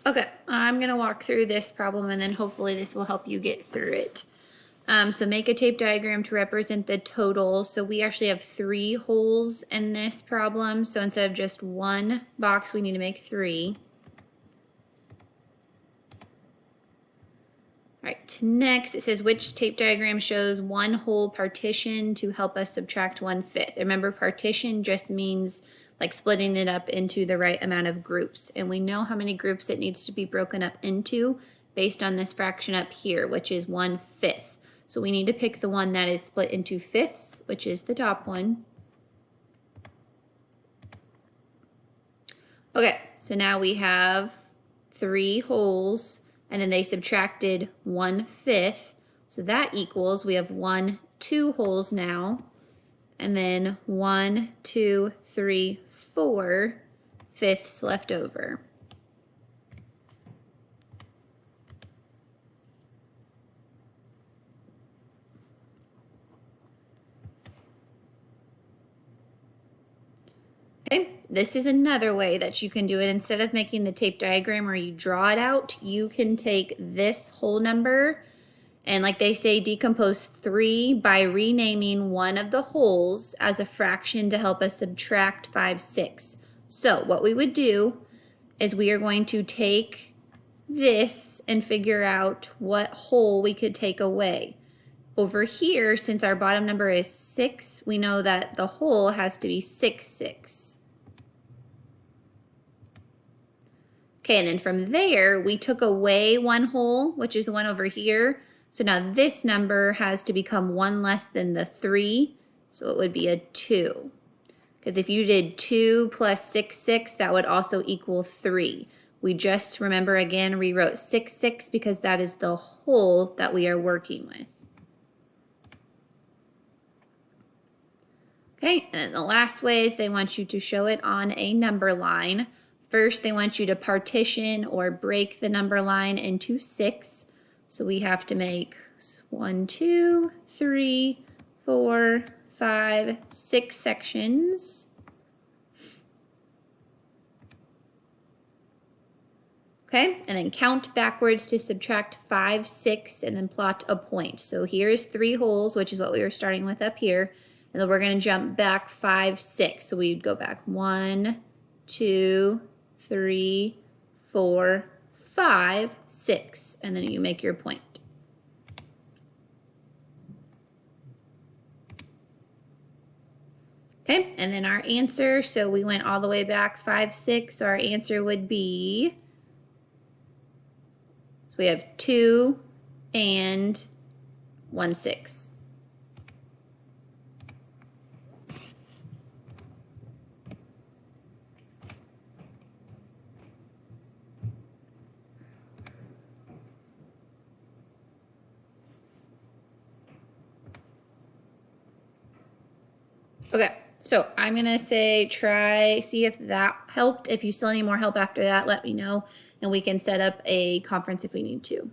Okay, I'm gonna walk through this problem and then hopefully this will help you get through it. So make a tape diagram to represent the total. So we actually have 3 holes in this problem. So instead of just 1 box, we need to make 3. All right, next it says which tape diagram shows 1 hole partition to help us subtract 1/5. Remember, partition just means like splitting it up into the right amount of groups. And we know how many groups it needs to be broken up into based on this fraction up here, which is 1/5. So we need to pick the one that is split into fifths, which is the top one. Okay, so now we have 3 holes, and then they subtracted 1/5. So that equals, we have 2 holes now, and then 1, 2, 3, 4 fifths left over. Okay, this is another way that you can do it. Instead of making the tape diagram where you draw it out, you can take this whole number and, like they say, decompose 3 by renaming one of the holes as a fraction to help us subtract 5/6. So what we would do is we are going to take this and figure out what hole we could take away. Over here, since our bottom number is 6, we know that the hole has to be 6, 6. Okay, and then from there, we took away 1 hole, which is the one over here. So now this number has to become 1 less than the 3, so it would be a 2. Because if you did 2 plus 6, 6, that would also equal 3. We just, remember again, rewrote 6, 6 because that is the hole that we are working with. Okay, and then the last way is they want you to show it on a number line. First, they want you to partition or break the number line into 6. So we have to make 1, 2, 3, 4, 5, 6 sections. Okay, and then count backwards to subtract 5, 6, and then plot a point. So here's 3 holes, which is what we were starting with up here. And then we're going to jump back 5, 6. So we'd go back 1, 2, 3, 4, 5, 6, and then you make your point. Okay, and then our answer, so we went all the way back 5, 6, so our answer would be, so we have 2 and 1, 6. Okay, so I'm going to say see if that helped. If you still need more help after that, let me know, and we can set up a conference if we need to.